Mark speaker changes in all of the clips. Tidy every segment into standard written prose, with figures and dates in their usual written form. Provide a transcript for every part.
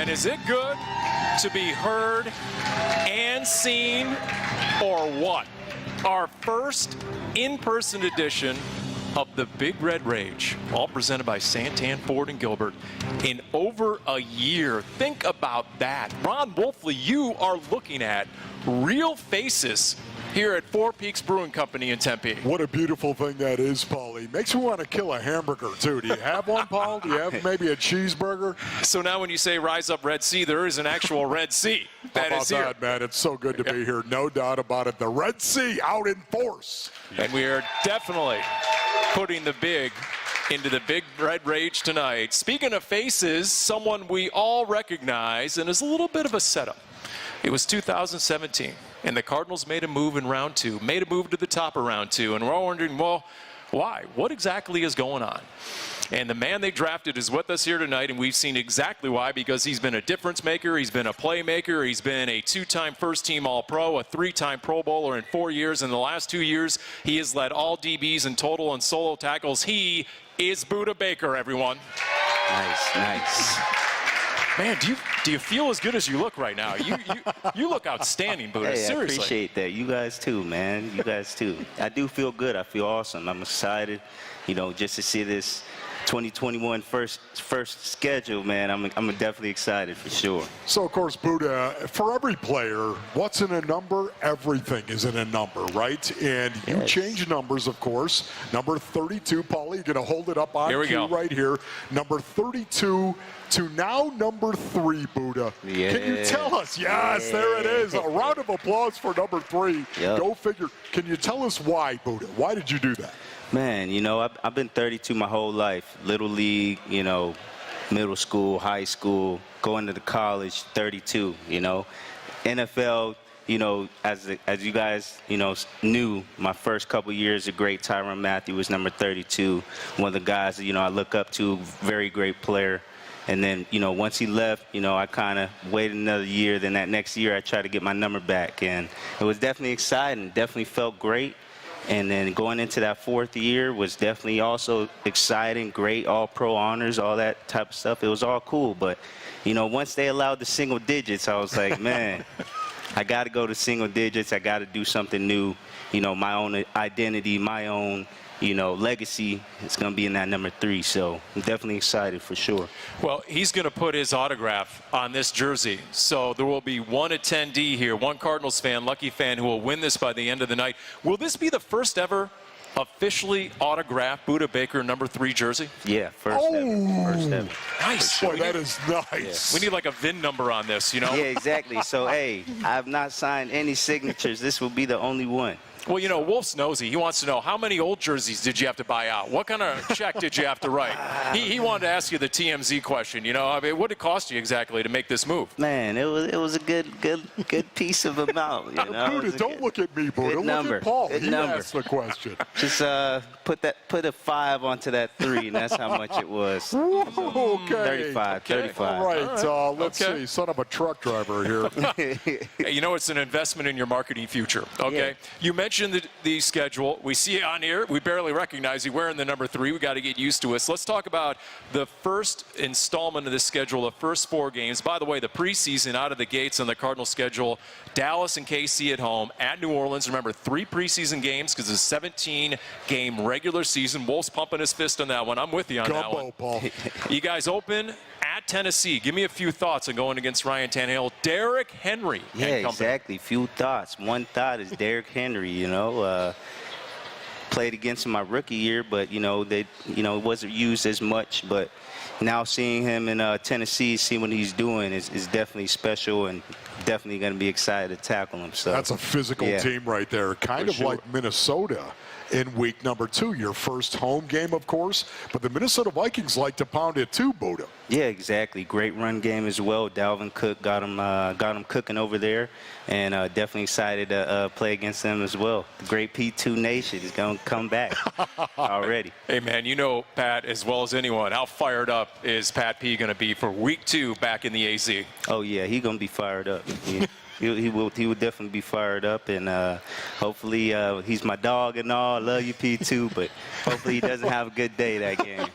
Speaker 1: man, is it good to be heard and seen, or what? Our first in-person edition of the Big Red Rage, all presented by Santan, Ford, and Gilbert, in over a year. Think about that. Ron Wolfley, you are looking at real faces here at Four Peaks Brewing Company in Tempe.
Speaker 2: What a beautiful thing that is, Paulie. Makes me want to kill a hamburger, too. Do you have one, Paul? Do you have maybe a cheeseburger?
Speaker 1: So now when you say Rise Up Red Sea, there is an actual Red Sea that is here.
Speaker 2: How about that, man? It's so good to be here. No doubt about it. The Red Sea out in force.
Speaker 1: And we are definitely putting the big into the Big Red Rage tonight. Speaking of faces, someone we all recognize and is a little bit of a setup. It was 2017, and the Cardinals made a move in round two, made a move to the top of round two, and we're all wondering, well, why? What exactly is going on? And the man they drafted is with us here tonight, and we've seen exactly why, because he's been a difference maker, he's been a playmaker, he's been a two-time first-team All-Pro, a three-time Pro Bowler in 4 years. In the last 2 years, he has led all DBs in total and solo tackles. He is Budda Baker, everyone.
Speaker 3: Nice.
Speaker 1: Man, do you feel as good as you look right now? You look outstanding, Budda.
Speaker 3: Hey,
Speaker 1: Seriously.
Speaker 3: I appreciate that. You guys too, man. You guys too. I do feel good. I feel awesome. I'm excited, just to see this 2021 first schedule, man. I'm definitely excited for sure.
Speaker 2: So, of course, Budda, for every player, what's in a number? Everything is in a number, right? And you change numbers, of course. Number 32, Paulie, you're going to hold it up on cue right here. Number 32 to now number 3, Budda.
Speaker 3: Yeah.
Speaker 2: Can you tell us? Yes, there it is. A round of applause for number 3.
Speaker 3: Yep.
Speaker 2: Go figure. Can you tell us why, Budda? Why did you do that?
Speaker 3: Man, I've been 32 my whole life. Little league, middle school, high school, going to the college, 32, NFL, as you guys, knew, my first couple years, a great Tyrann Mathieu was number 32. One of the guys that, I look up to, very great player. And then, once he left, I kind of waited another year. Then that next year, I tried to get my number back. And it was definitely exciting, definitely felt great. And then going into that 4th year was definitely also exciting, great, all-pro honors, all that type of stuff. It was all cool. But, once they allowed the single digits, I was like, man, I got to go to single digits. I got to do something new, my own identity, my own, legacy. It's going to be in that number 3. So I'm definitely excited for sure.
Speaker 1: Well, he's going to put his autograph on this jersey. So there will be one attendee here, one Cardinals fan, lucky fan, who will win this by the end of the night. Will this be the first ever officially autographed Budda Baker number 3 jersey?
Speaker 3: Yeah, first ever.
Speaker 1: Nice.
Speaker 2: Boy, that is nice.
Speaker 1: We need like a VIN number on this,
Speaker 3: Yeah, exactly. So, hey, I have not signed any signatures. This will be the only one.
Speaker 1: Well, Wolf's nosy. He wants to know, how many old jerseys did you have to buy out? What kind of check did you have to write? He wanted to ask you the TMZ question. What did it cost you exactly to make this move?
Speaker 3: Man, it was a good piece of amount.
Speaker 2: Budda, don't look at me, Budda. Look at Paul. He asked the question.
Speaker 3: Just put a 5 onto that 3, and that's how much it was.
Speaker 2: Okay.
Speaker 3: 35.
Speaker 2: All right. Let's see. Son of a truck driver here.
Speaker 1: Hey, it's an investment in your marketing future. Okay.
Speaker 3: Yeah.
Speaker 1: You mentioned the schedule. We see it on here. We barely recognize you wearing the number 3. We got to get used to it. So let's talk about the first installment of this schedule, the first 4 games. By the way, the preseason out of the gates on the Cardinals schedule: Dallas and KC at home, at New Orleans. Remember, 3 preseason games because it's a 17-game regular season. Wolf's pumping his fist on that one. I'm with you on that one.
Speaker 2: Paul.
Speaker 1: You guys open at Tennessee. Give me a few thoughts on going against Ryan Tannehill. Derrick Henry.
Speaker 3: Yeah, exactly. Few thoughts. One thought is Derrick Henry. Played against him my rookie year, but it wasn't used as much. But now seeing him in Tennessee, see what he's doing is definitely special, and definitely going to be excited to tackle him. So
Speaker 2: that's a physical team right there, kind of like Minnesota in week number 2, your first home game, of course. But the Minnesota Vikings like to pound it too, Budda.
Speaker 3: Yeah, exactly. Great run game as well. Dalvin Cook got him cooking over there, and definitely excited to play against them as well. The great P2 Nation is going to come back already.
Speaker 1: Hey, man, Pat, as well as anyone, how fired up is Pat P going to be for week 2 back in the AZ?
Speaker 3: Oh, yeah, he's going to be fired up. He will definitely be fired up, and hopefully he's my dog and all. I love you, P2, but hopefully he doesn't have a good day that game.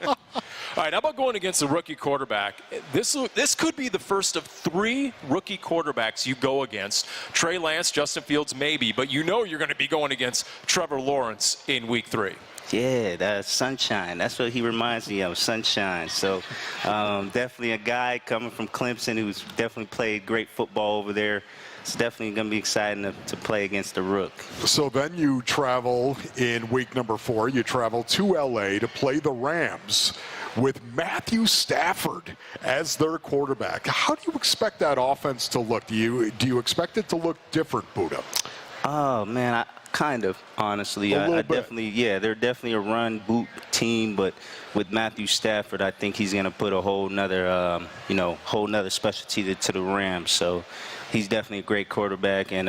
Speaker 1: All right, how about going against a rookie quarterback? This could be the first of 3 rookie quarterbacks you go against. Trey Lance, Justin Fields, maybe, but you know you're going to be going against Trevor Lawrence in week 3.
Speaker 3: Yeah, that's Sunshine. That's what he reminds me of, Sunshine. So definitely a guy coming from Clemson who's definitely played great football over there. It's definitely going to be exciting to play against the Rook.
Speaker 2: So then you travel in week number 4. You travel to L.A. to play the Rams with Matthew Stafford as their quarterback. How do you expect that offense to look? Do you expect it to look different, Budda?
Speaker 3: Oh, man, kind of, honestly. I definitely, yeah, they're definitely a run boot team, but with Matthew Stafford, I think he's going to put a whole nother, whole nother specialty to the Rams. So he's definitely a great quarterback, and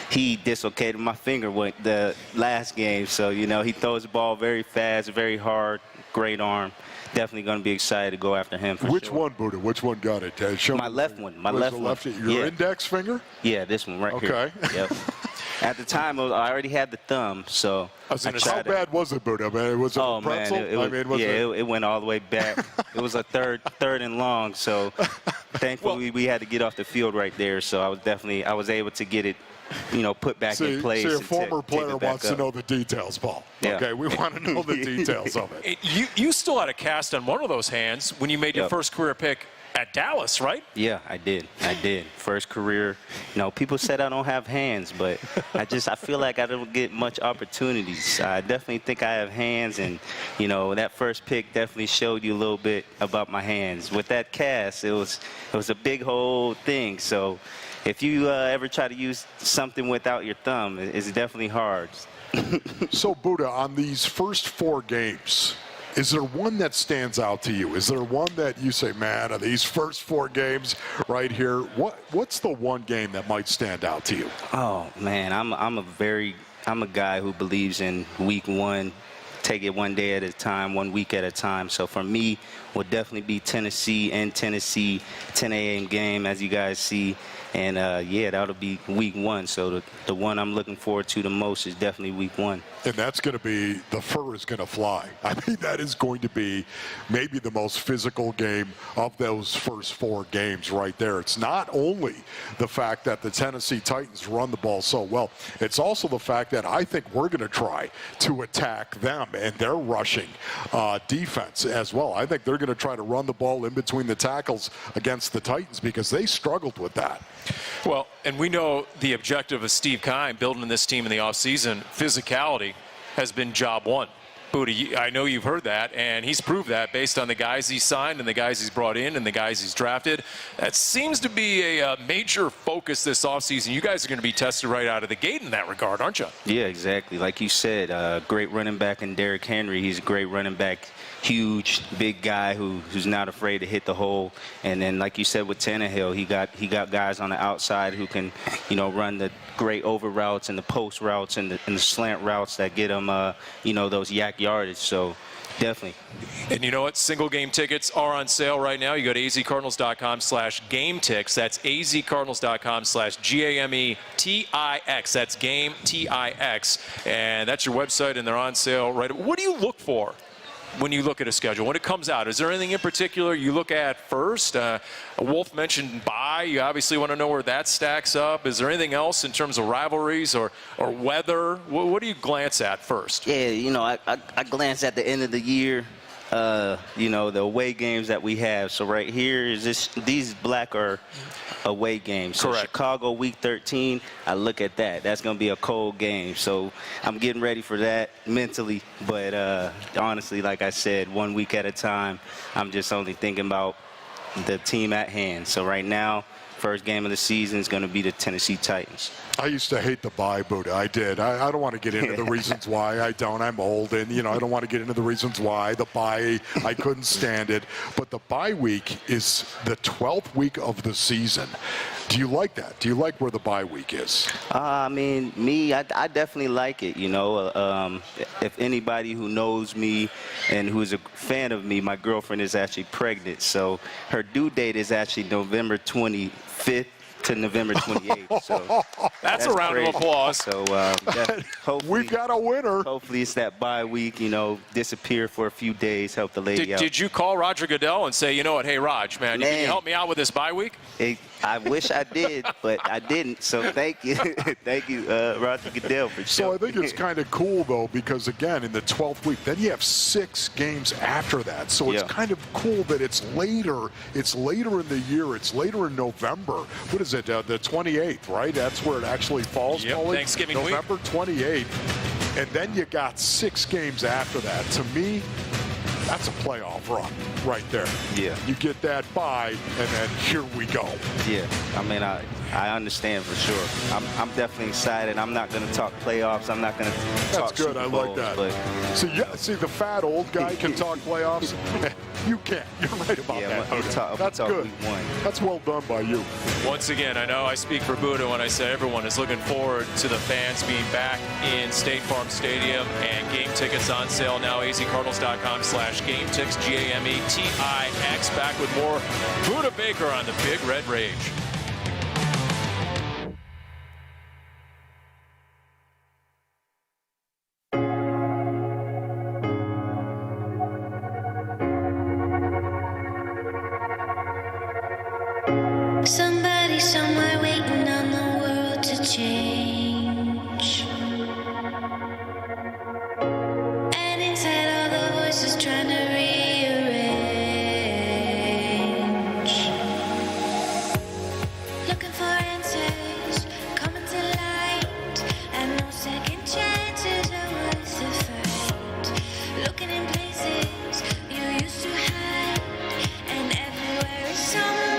Speaker 3: he dislocated my finger with the last game. So he throws the ball very fast, very hard, great arm. Definitely going to be excited to go after him for
Speaker 2: Which
Speaker 3: sure.
Speaker 2: one, Budda? Which one got it?
Speaker 3: My left one. My left one.
Speaker 2: Your index finger?
Speaker 3: Yeah, this one right here.
Speaker 2: Okay.
Speaker 3: Yep. At the time, I already had the thumb, so
Speaker 2: how bad was it, Budda? Man, was it a pretzel?
Speaker 3: Man, it went all the way back. It was a third and long, so thankfully we had to get off the field right there. So I was able to get it, put back in place.
Speaker 2: So your former player wants to know the details, Paul.
Speaker 3: Yeah.
Speaker 2: Okay, we want to know the details of it.
Speaker 1: You still had a cast on one of those hands when you made your first career pick at Dallas, right?
Speaker 3: Yeah, I did. First career. People said I don't have hands, but I feel like I don't get much opportunities. I definitely think I have hands, and that first pick definitely showed you a little bit about my hands. With that cast, it was a big whole thing. So if you ever try to use something without your thumb, it's definitely hard.
Speaker 2: So, Budda, on these first 4 games, is there one that stands out to you? Is there one that you say, man, of these first 4 games right here, what's the one game that might stand out to you?
Speaker 3: Oh, man, I'm a guy who believes in week 1. Take it one day at a time, 1 week at a time. So for me, will definitely be Tennessee, 10 a.m. game, as you guys see. And, that'll be week 1. So the one I'm looking forward to the most is definitely week 1.
Speaker 2: And that's going to be, the fur is going to fly. I mean, that is going to be maybe the most physical game of those first 4 games right there. It's not only the fact that the Tennessee Titans run the ball so well, it's also the fact that I think we're going to try to attack them and their rushing defense as well. I think they're going to try to run the ball in between the tackles against the Titans because they struggled with that.
Speaker 1: Well, and we know the objective of Steve Keim building this team in the offseason, physicality, has been job 1. Budda, I know you've heard that, and he's proved that based on the guys he's signed and the guys he's brought in and the guys he's drafted. That seems to be a major focus this offseason. You guys are going to be tested right out of the gate in that regard, aren't you?
Speaker 3: Yeah, exactly. Like you said, great running back in Derrick Henry. He's a great running back, huge, big guy who's not afraid to hit the hole. And then, like you said, with Tannehill, he got guys on the outside who can, run the great over routes and the post routes and the slant routes that get them, those yak yardage. So definitely.
Speaker 1: And you know what? Single game tickets are on sale right now. You go to azcardinals.com/gametix. That's azcardinals.com/GAMETIX. That's game TIX. And that's your website, and they're on sale right. What do you look for when you look at a schedule? When it comes out, is there anything in particular you look at first? Wolf mentioned bye. You obviously want to know where that stacks up. Is there anything else in terms of rivalries or weather? What do you glance at first?
Speaker 3: Yeah, I glance at the end of the year, the away games that we have. So right here is these black are away games. So
Speaker 1: Correct.
Speaker 3: Chicago week 13, I look at that. That's going to be a cold game. So I'm getting ready for that mentally. But honestly, like I said, 1 week at a time, I'm just only thinking about the team at hand. So right now, first game of the season is going to be the Tennessee Titans.
Speaker 2: I used to hate the bye, Budda. I did. I don't want to get into the reasons why. I don't. I'm old, and, I don't want to get into the reasons why. The bye, I couldn't stand it. But the bye week is the 12th week of the season. Do you like that? Do you like where the bye week is?
Speaker 3: I definitely like it. If anybody who knows me and who's a fan of me, my girlfriend is actually pregnant. So her due date is actually November 25th to November 28th. So
Speaker 1: that's a round
Speaker 3: crazy.
Speaker 1: of applause.
Speaker 3: So hopefully,
Speaker 2: we've got a winner.
Speaker 3: Hopefully it's that bye week, you know, disappear for a few days, help the lady out.
Speaker 1: Did you call Roger Goodell and say, you know what, hey, Raj, man, can you help me out with this bye week?
Speaker 3: I wish I did, but I didn't. So thank you. Thank you, Roger Goodell, for sure.
Speaker 2: So I think it's kind of cool, though, because, again, in the 12th week, then you have 6 games after that. So it's kind of cool that it's later. It's later in the year. It's later in November. What is it, the 28th, right? That's where it actually falls, Paulie?
Speaker 1: Thanksgiving week.
Speaker 2: November 28th. And then you got 6 games after that. To me, that's a playoff run right there.
Speaker 3: Yeah.
Speaker 2: You get that bye, and then here we go.
Speaker 3: Yeah. I mean, I understand for sure. I'm definitely excited. I'm not going to talk playoffs. I'm not going to talk
Speaker 2: That's good.
Speaker 3: Super
Speaker 2: I
Speaker 3: Bowls,
Speaker 2: like that.
Speaker 3: But
Speaker 2: see, the fat old guy can talk playoffs. You can't. You're right about that. That's good. That's well done by you.
Speaker 1: Once again, I know I speak for Budda when I say everyone is looking forward to the fans being back in State Farm Stadium, and game tickets on sale now. azcardinals.com/gametix, GAMETIX. Back with more Budda Baker on the Big Red Rage.
Speaker 4: Somebody somewhere waiting on the world to change. And inside all the voices trying to rearrange. Looking for answers, coming to light. And no second chances are worth the fight. Looking in places you used to hide. And everywhere is somewhere.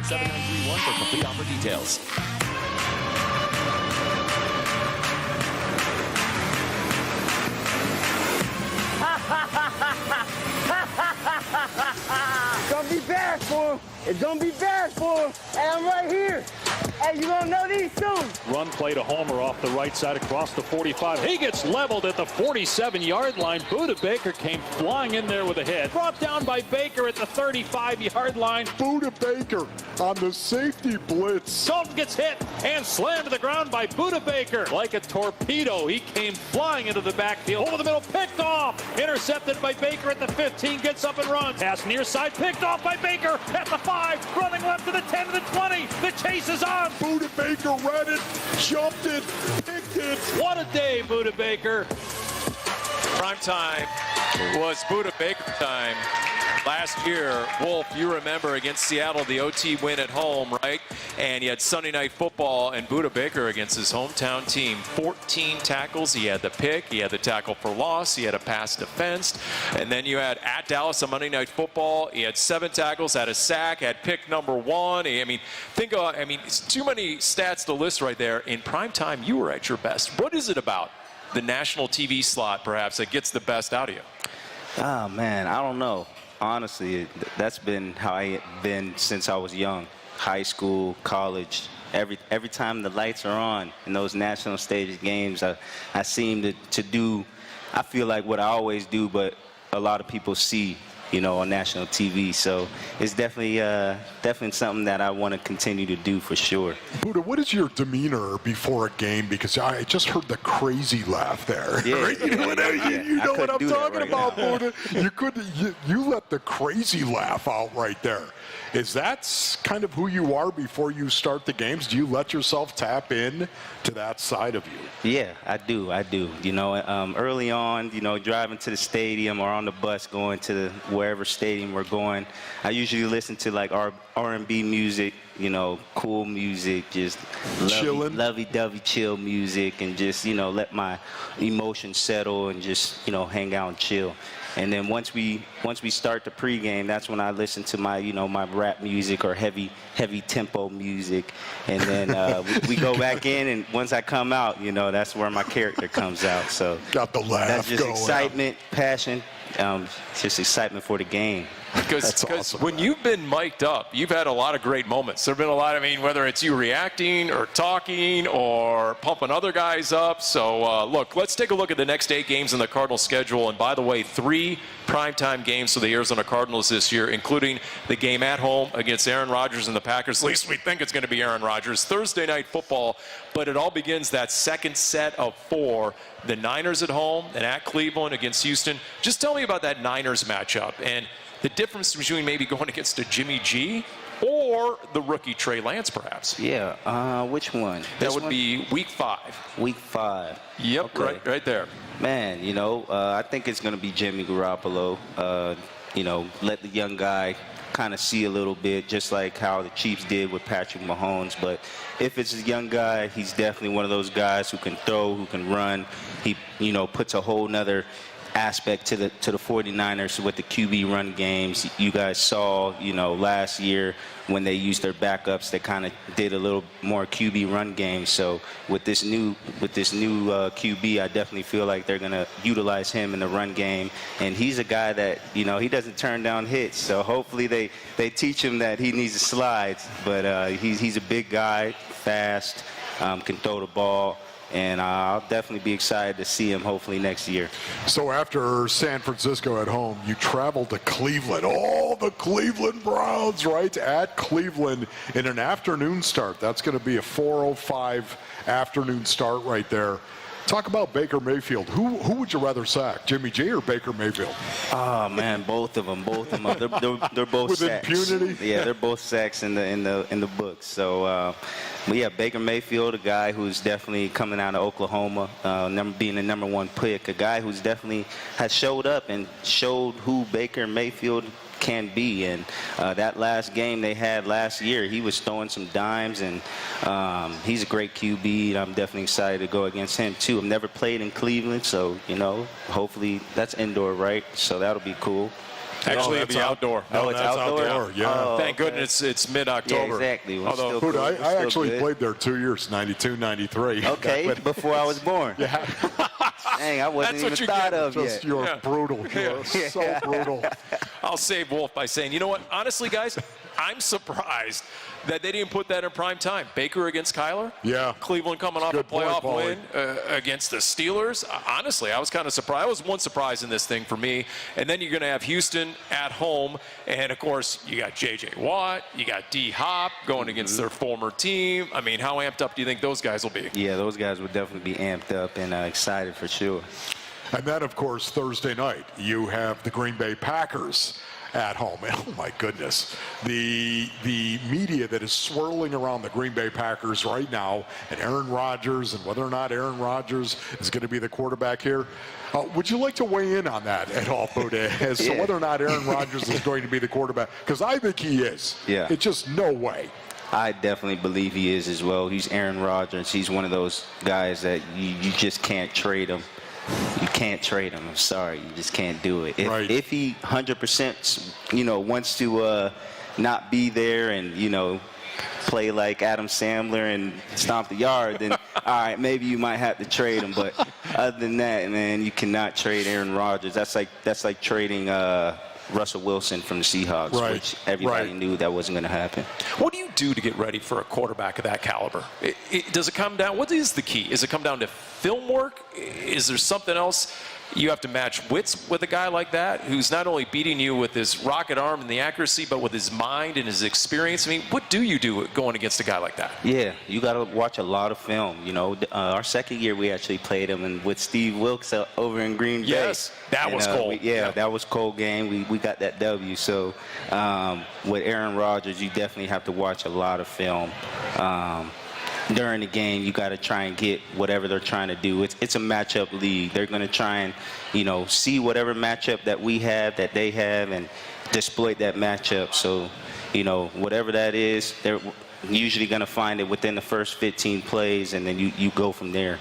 Speaker 5: For complete offer details.
Speaker 6: It's gonna be bad for him. It's gonna be bad for him. And I'm right here. Hey, you gonna know these soon.
Speaker 7: Run play to Homer off the right side across the 45. He gets leveled at the 47-yard line. Budda Baker came flying in there with a hit. Brought down by Baker at the 35-yard line.
Speaker 2: Budda Baker on the safety blitz.
Speaker 7: Dalton gets hit and slammed to the ground by Budda Baker. Like a torpedo, he came flying into the backfield. Over the middle, picked off. Intercepted by Baker at the 15, gets up and runs. Pass near side, picked off by Baker at the 5, running left to the 10 to the 20. The chase is on.
Speaker 2: Budda Baker read it, jumped it, picked it.
Speaker 7: What a day, Budda Baker.
Speaker 1: Prime time was Budda Baker time. Last year, Wolf, you remember against Seattle, the OT win at home, right? And he had Sunday Night Football, and Budda Baker against his hometown team, 14 tackles. He had the pick, he had the tackle for loss, he had a pass defensed. And then you had at Dallas on Monday Night Football, he had 7 tackles, had a sack, had pick number 1. It's too many stats to list right there. In prime time, you were at your best. What is it about the national TV slot, perhaps, that gets the best out of you?
Speaker 3: Oh, man, I don't know. Honestly, that's been how I've been since I was young. High school, college, every time the lights are on in those national stage games, I seem to do, I feel like what I always do, but a lot of people see, on national TV. So it's definitely something that I want to continue to do for sure.
Speaker 2: Budda, what is your demeanor before a game? Because I just heard the crazy laugh there.
Speaker 3: Yeah,
Speaker 2: right? You know what I'm talking about, Budda. You let the crazy laugh out right there. Is that kind of who you are before you start the games? Do you let yourself tap in to that side of you?
Speaker 3: Yeah, I do. Early on, driving to the stadium or on the bus going to wherever stadium we're going, I usually listen to like R&B music, cool music, just lovey-dovey chill music, and just, let my emotions settle and just, hang out and chill. And then once we start the pregame, that's when I listen to my, my rap music or heavy tempo music. And then we go back in, and once I come out, that's where my character comes out. So
Speaker 2: got the laugh.
Speaker 3: That's just
Speaker 2: going
Speaker 3: excitement, passion, just excitement for the game.
Speaker 1: Because
Speaker 2: awesome,
Speaker 1: when you've been mic'd up, you've had a lot of great moments. There have been a lot, whether it's you reacting or talking or pumping other guys up. So, look, let's take a look at the next 8 games in the Cardinals schedule. And by the way, 3 primetime games for the Arizona Cardinals this year, including the game at home against Aaron Rodgers and the Packers. At least we think it's going to be Aaron Rodgers. Thursday Night Football, but it all begins that second set of 4. The Niners at home and at Cleveland against Houston. Just tell me about that Niners matchup and the difference between maybe going against a Jimmy G or the rookie Trey Lance, perhaps.
Speaker 3: Yeah, which one?
Speaker 1: That would be Week 5.
Speaker 3: Week 5.
Speaker 1: Yep,
Speaker 3: okay.
Speaker 1: right there.
Speaker 3: Man, I think it's going to be Jimmy Garoppolo. Let the young guy kind of see a little bit, just like how the Chiefs did with Patrick Mahomes. But if it's a young guy, he's definitely one of those guys who can throw, who can run. He, puts a whole nother aspect to the 49ers with the QB run games. You guys saw, last year when they used their backups, they kind of did a little more QB run games. So with this new QB, I definitely feel like they're going to utilize him in the run game. And he's a guy that, he doesn't turn down hits. So hopefully they teach him that he needs to slide. But he's a big guy, fast, can throw the ball. And I'll definitely be excited to see him hopefully next year.
Speaker 2: So after San Francisco at home, you traveled to Cleveland. Oh, the Cleveland Browns, right? At Cleveland in an afternoon start. That's going to be a 4:05 afternoon start right there. Talk about Baker Mayfield. Who would you rather sack, Jimmy G or Baker Mayfield?
Speaker 3: Oh man, both of them. They're both
Speaker 2: with
Speaker 3: sacks.
Speaker 2: Impunity.
Speaker 3: Yeah, they're both sacks in the books. So, but yeah, Baker Mayfield, a guy who's definitely coming out of Oklahoma, being the number 1 pick, a guy who's definitely has showed up and showed who Baker Mayfield can be. And that last game they had last year, he was throwing some dimes, and he's a great QB. I'm definitely excited to go against him too. I've never played in Cleveland, so hopefully that's indoor, right? So that'll be cool.
Speaker 1: Actually, it'll be outdoor.
Speaker 2: No,
Speaker 3: it's
Speaker 2: that's
Speaker 3: outdoor?
Speaker 2: yeah.
Speaker 3: Oh,
Speaker 1: Thank goodness it's mid-October.
Speaker 3: Yeah, exactly. Well,
Speaker 1: Although,
Speaker 3: still cool.
Speaker 2: I actually
Speaker 3: good.
Speaker 2: played there 2 years, 92, 93.
Speaker 3: Okay, before I was born.
Speaker 2: Yeah.
Speaker 3: Dang, I wasn't
Speaker 1: That's what
Speaker 3: even
Speaker 1: you
Speaker 3: thought
Speaker 1: get.
Speaker 3: of
Speaker 2: Just
Speaker 3: yet.
Speaker 2: you're brutal. You're so brutal.
Speaker 1: I'll save Wolf by saying, you know what? Honestly, guys, I'm surprised that they didn't put that in prime time. Baker against Kyler.
Speaker 2: Yeah.
Speaker 1: Cleveland coming off a
Speaker 2: Good point,
Speaker 1: playoff
Speaker 2: Paulie.
Speaker 1: win against the Steelers. Honestly, I was kind of surprised. I was one surprise in this thing for me. And then you're going to have Houston at home. And, of course, you got J.J. Watt. You got D-Hop going against their former team. I mean, how amped up do you think those guys will be?
Speaker 3: Yeah, those guys would definitely be amped up and excited for sure.
Speaker 2: And then, of course, Thursday night, you have the Green Bay Packers at home. And, oh, my goodness. The media that is swirling around the Green Bay Packers right now, and Aaron Rodgers, and whether or not Aaron Rodgers is going to be the quarterback here. Would you like to weigh in on that at all, Budda, as to whether or not Aaron Rodgers is going to be the quarterback? Because I think he is.
Speaker 3: Yeah.
Speaker 2: It's just no way.
Speaker 3: I definitely believe he is as well. He's Aaron Rodgers. He's one of those guys that you just can't trade him. You can't trade him. I'm sorry. You just can't do it. If he 100%, wants to not be there and, play like Adam Sandler and stomp the yard, then, all right, maybe you might have to trade him. But other than that, man, you cannot trade Aaron Rodgers. That's like trading Russell Wilson from the Seahawks, which everybody knew that wasn't going to happen.
Speaker 1: What do you do to get ready for a quarterback of that caliber? Does it come down? What is the key? Is it come down to film work? Is there something else? You have to match wits with a guy like that who's not only beating you with his rocket arm and the accuracy, but with his mind and his experience. I mean, what do you do going against a guy like that?
Speaker 3: Yeah, you got to watch a lot of film. Our second year we actually played him and with Steve Wilkes over in Green Bay.
Speaker 1: Yes, that was cold.
Speaker 3: That was cold game. We got that W. So with Aaron Rodgers, you definitely have to watch a lot of film. During the game, you got to try and get whatever they're trying to do. It's a matchup league. They're going to try and, see whatever matchup that we have, that they have, and exploit that matchup. So, whatever that is, they're usually going to find it within the first 15 plays, and then you go from there.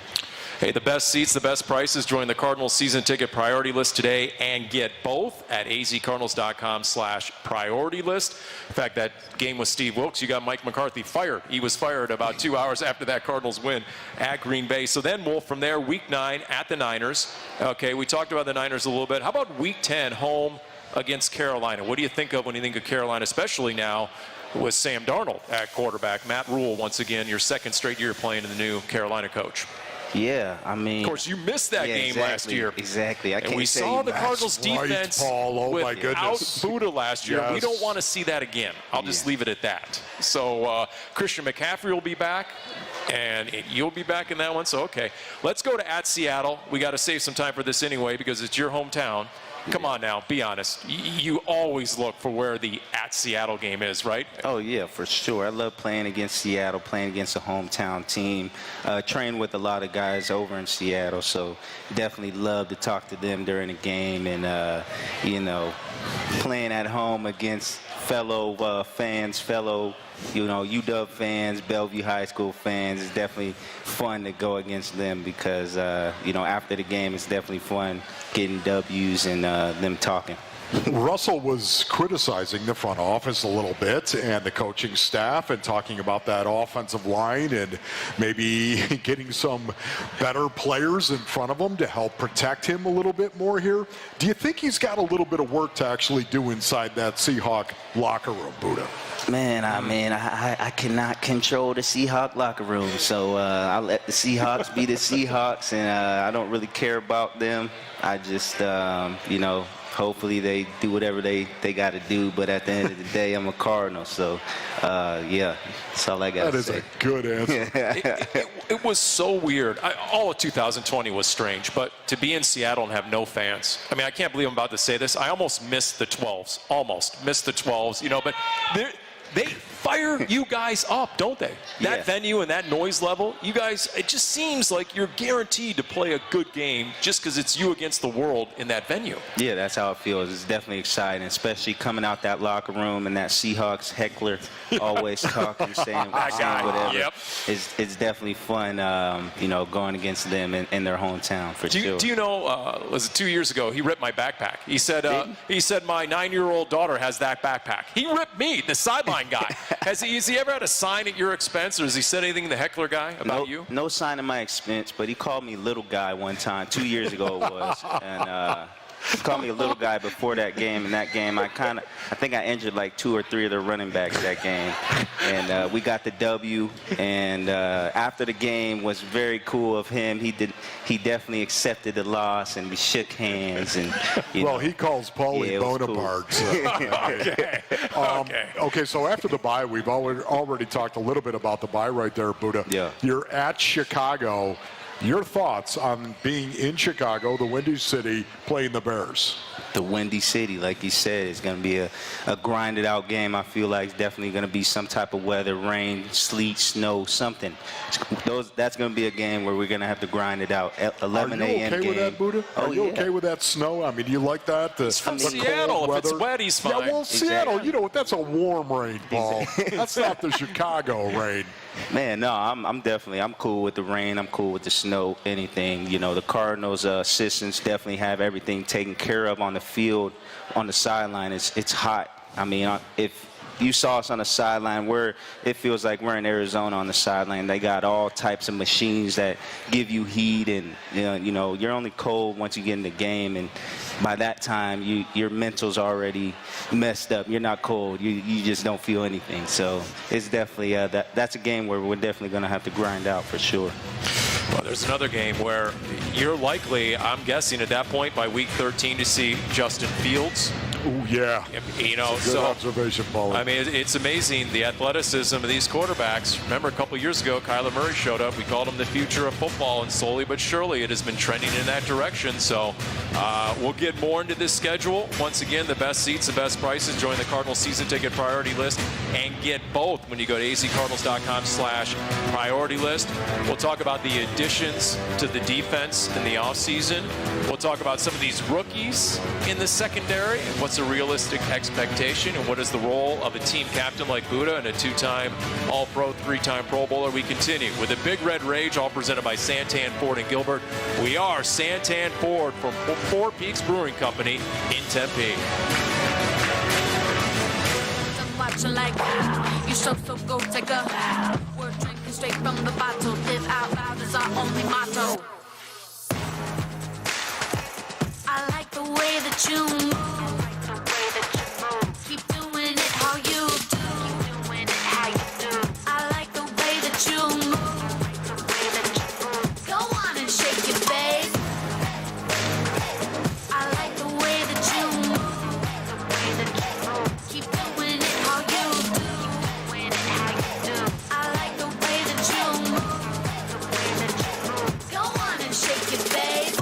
Speaker 1: Hey, the best seats, the best prices. Join the Cardinals season ticket priority list today and get both at azcardinals.com/priority list. In fact, that game with Steve Wilkes, you got Mike McCarthy fired. He was fired about 2 hours after that Cardinals win at Green Bay. So then, Wolf, from there, Week 9 at the Niners. Okay, we talked about the Niners a little bit. How about Week 10 home against Carolina? What do you think of when you think of Carolina, especially now with Sam Darnold at quarterback? Matt Rule, once again, your second straight year playing in the new Carolina coach.
Speaker 3: Yeah, I mean...
Speaker 1: Of course, you missed that game last year.
Speaker 3: Exactly.
Speaker 1: And we saw the Cardinals defense without Budda last year.
Speaker 2: Yes.
Speaker 1: We don't want to see that again. I'll just leave it at that. So Christian McCaffrey will be back, and you'll be back in that one. So, okay, let's go to at Seattle. We got to save some time for this anyway because it's your hometown. Come on now, be honest. You always look for where the at Seattle game is, right?
Speaker 3: Oh, yeah, for sure. I love playing against Seattle, playing against a hometown team. Train with a lot of guys over in Seattle, so definitely love to talk to them during the game and, playing at home against fellow fans, UW fans, Bellevue High School fans. It's definitely fun to go against them because, after the game, it's definitely fun getting W's and them talking.
Speaker 2: Russell was criticizing the front office a little bit and the coaching staff and talking about that offensive line and maybe getting some better players in front of him to help protect him a little bit more here. Do you think he's got a little bit of work to actually do inside that Seahawk locker room, Budda?
Speaker 3: Man, I cannot control the Seahawk locker room, so I let the Seahawks be the Seahawks, and I don't really care about them. I just, hopefully they do whatever they got to do, but at the end of the day, I'm a Cardinal, so, that's all I got to say.
Speaker 2: That is a good answer.
Speaker 1: It was so weird. All of 2020 was strange, but to be in Seattle and have no fans. I mean, I can't believe I'm about to say this. I almost missed the 12s. Almost missed the 12s, but they fire you guys up, don't they? That venue and that noise level, you guys, it just seems like you're guaranteed to play a good game just because it's you against the world in that venue. Yeah,
Speaker 3: that's how it feels. It's definitely exciting, especially coming out that locker room and that Seahawks heckler always talking, saying whatever.
Speaker 1: Yep.
Speaker 3: It's definitely fun, going against them in their hometown for sure.
Speaker 1: Do you know, was it 2 years ago, he ripped my backpack. He said my 9-year-old daughter has that backpack. He ripped me, the sideline guy. Has he ever had a sign at your expense, or has he said anything to the heckler guy about you?
Speaker 3: No sign at my expense, but he called me little guy one time, 2 years ago it was. And called me a little guy before that game. In that game, I think I injured like 2 or 3 of the running backs that game. And we got the W. And after the game was very cool of him. He definitely accepted the loss, and we shook hands. And
Speaker 2: well, he calls Paulie Bonaparte.
Speaker 3: Cool.
Speaker 2: So. Okay, so after the bye, we've already talked a little bit about the bye right there, Budda.
Speaker 3: Yeah.
Speaker 2: You're at Chicago. Your thoughts on being in Chicago, the Windy City, playing the Bears?
Speaker 3: The Windy City, like you said, is going to be a grinded out game. I feel like it's definitely going to be some type of weather, rain, sleet, snow, something. That's going to be a game where we're going to have to grind it out. 11 a.m.
Speaker 2: Are you okay with that, Budda? Are you okay with that snow? I mean, do you like that?
Speaker 1: He's from Seattle. If it's wet, he's fine.
Speaker 2: Yeah, well, Seattle, you know, that's a warm rain, Paul. That's not the Chicago rain.
Speaker 3: Man, no, I'm cool with the rain. I'm cool with the snow, anything. You know, the Cardinals assistants definitely have everything taken care of on the field, on the sideline. It's hot. I mean, if you saw us on the sideline, it feels like we're in Arizona on the sideline. They got all types of machines that give you heat, and you know, you're only cold once you get in the game, and by that time your mental's already messed up. You're not cold. You just don't feel anything. So it's definitely that's a game where we're definitely going to have to grind out for sure.
Speaker 1: Well, there's another game where you're likely, I'm guessing at that point by week 13, to see Justin Fields.
Speaker 2: Ooh, yeah.
Speaker 1: You know,
Speaker 2: good observation, Paul.
Speaker 1: I mean, it's amazing the athleticism of these quarterbacks. Remember, a couple years ago, Kyler Murray showed up. We called him the future of football, and slowly but surely it has been trending in that direction. So we'll get more into this schedule. Once again, the best seats, the best prices. Join the Cardinals season ticket priority list and get both when you go to azcardinals.com/priority list. We'll talk about the additions to the defense in the offseason. We'll talk about some of these rookies in the secondary and what's a realistic expectation and what is the role of a team captain like Budda and a 2-time All-Pro, 3-time Pro Bowler. We continue with a Big Red Rage, all presented by Santan Ford and Gilbert. We are Santan Ford from Four Peaks Brewing Company in Tempe.
Speaker 6: Like you so go take a we're drinking straight from the bottle. Live out loud is our only motto. I like the way that you move. Keep doing it how you do. I like the way that you move. Go on and shake your face. I like the way that you move. Keep doing it how you do. I like the way that you move. Go on and shake your face.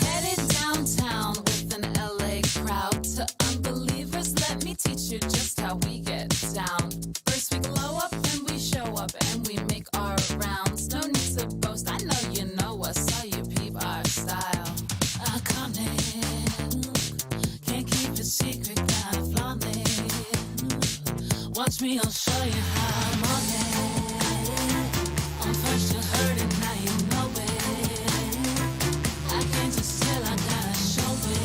Speaker 8: Headed downtown with an LA crowd. To unbelievers, let me teach you just how we get down. First we glow up, then we show up, and we make our rounds. No need to boast, I know you know us, so you peep our style. I come in, can't keep a secret, gotta flaunt it. Watch me, I'll show you how I'm on it. First you heard it, now you know it. I can't just tell, I gotta show it.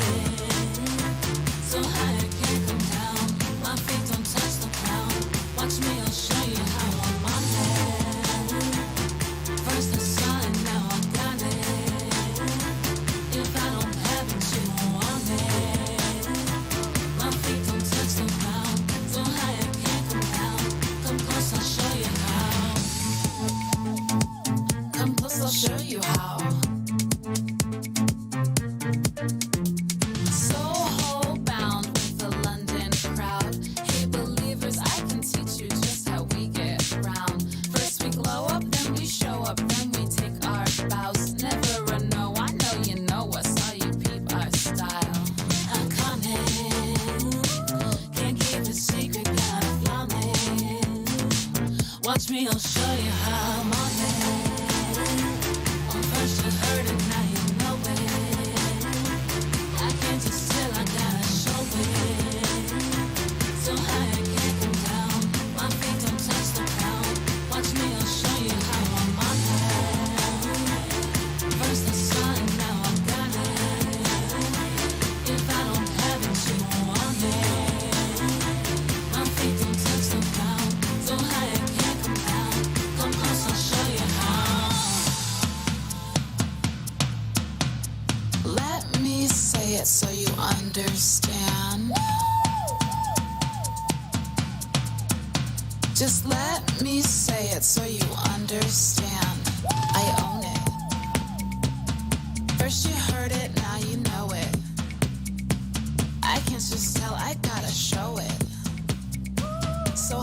Speaker 8: So high I can't come down. My feet don't touch the ground. Watch me, I'll show you how I'm on it. First I saw it, now I got it. If I don't have it, you don't want it. My feet don't touch the ground. So high I can't come down. Come close, I'll show you how. Come close, I'll show you how. Soho bound with the London crowd. Hey believers, I can teach you just how we get round. First we glow up, then we show up, then we take our bows. Never a no, I know you know us, all you peep our style. I'm coming, can't keep a secret, gotta flaunt it. Watch me, I'll show you how I'm on it. First you heard it, now you know it. I can't just tell, I gotta show it. Just let me say it so you understand. I own it. First you heard it, now you know it. I can't just tell, I gotta show it. So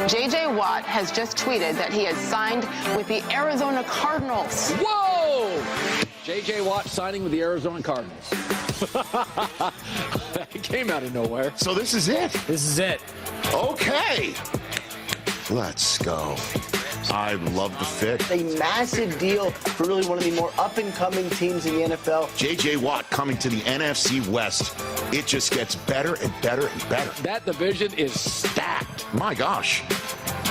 Speaker 9: J.J. Watt has just tweeted that he has signed with the Arizona Cardinals.
Speaker 10: Whoa! J.J. Watt signing with the Arizona Cardinals. That came out of nowhere.
Speaker 11: So this is it?
Speaker 10: This is it.
Speaker 11: Okay. Let's go. I love the fit.
Speaker 12: A massive deal for really one of the more up-and-coming teams in the NFL.
Speaker 11: J.J. Watt coming to the NFC West. It just gets better and better and better.
Speaker 10: That division is stacked.
Speaker 11: My gosh,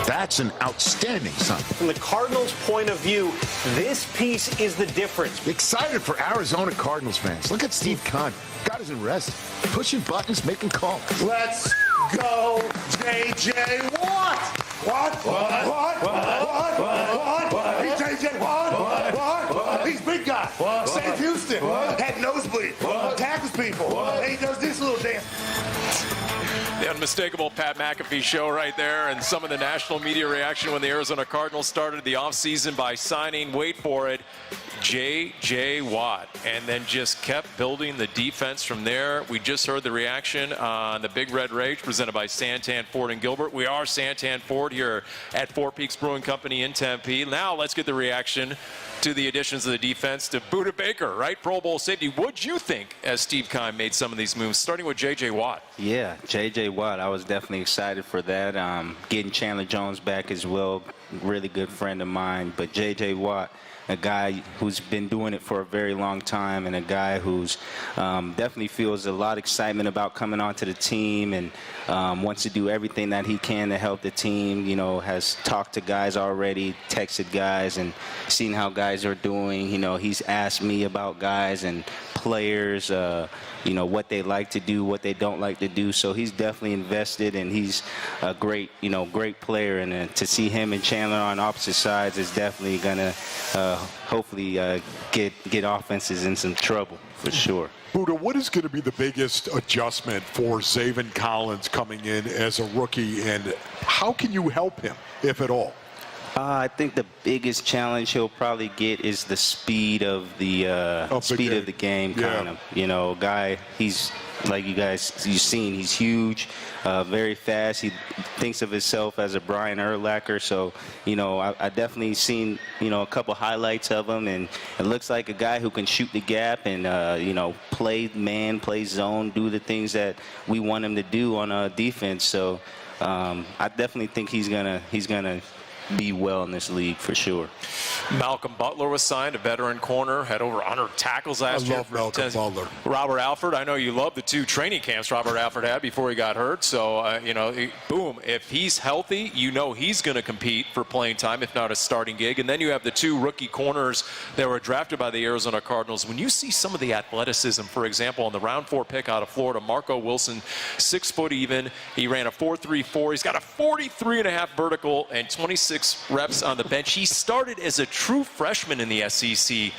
Speaker 11: that's an outstanding sign.
Speaker 12: From the Cardinals' point of view, this piece is the difference.
Speaker 11: Excited for Arizona Cardinals fans. Look at Steve Kahn. Got his arrest. Pushing buttons, making calls.
Speaker 12: Let's go, J.J. Watt!
Speaker 2: What? He's J.J. What? He's big guy. Save Houston. Had nosebleed. Tackles people. He does this little dance.
Speaker 1: The unmistakable Pat McAfee show right there, and some of the national media reaction when the Arizona Cardinals started the offseason by signing, wait for it, J.J. Watt, and then just kept building the defense from there. We just heard the reaction on the Big Red Rage presented by Santan Ford and Gilbert. We are Santan Ford here at Four Peaks Brewing Company in Tempe. Now let's get the reaction to the additions of the defense to Budda Baker, right? Pro Bowl safety. What'd you think as Steve Keim made some of these moves, starting with J.J. Watt?
Speaker 3: Yeah, J.J. Watt, I was definitely excited for that. Getting Chandler Jones back as well, really good friend of mine. But J.J. Watt, a guy who's been doing it for a very long time, and a guy who's definitely feels a lot of excitement about coming onto the team, and wants to do everything that he can to help the team. You know, has talked to guys already, texted guys, and seen how guys are doing. You know, he's asked me about guys and players, you know, what they like to do, what they don't like to do. So he's definitely invested, and he's a great, you know, great player. And to see him and Chandler on opposite sides is definitely gonna hopefully get offenses in some trouble for sure.
Speaker 2: Budda, what is going to be the biggest adjustment for Zaven Collins coming in as a rookie, and how can you help him, if at all?
Speaker 3: I think the biggest challenge he'll probably get is the speed of the game, kind of. You know, guy, he's like you've seen, he's huge, very fast. He thinks of himself as a Brian Urlacher. So, you know, I definitely seen, you know, a couple highlights of him, and it looks like a guy who can shoot the gap and, you know, play man, play zone, do the things that we want him to do on defense. So I definitely think he's gonna be well in this league for sure.
Speaker 1: Malcolm Butler was signed, a veteran corner, had over 100 tackles last year.
Speaker 2: I love Malcolm Butler.
Speaker 1: Robert Alford, I know you love the 2 training camps Robert Alford had before he got hurt. So, you know, boom, if he's healthy, you know he's going to compete for playing time, if not a starting gig. And then you have the 2 rookie corners that were drafted by the Arizona Cardinals. When you see some of the athleticism, for example, on the round 4 pick out of Florida, Marco Wilson, 6 foot even. He ran a 4.34. He's got a 43.5 vertical and 26 reps on the bench. He started as a true freshman in the SEC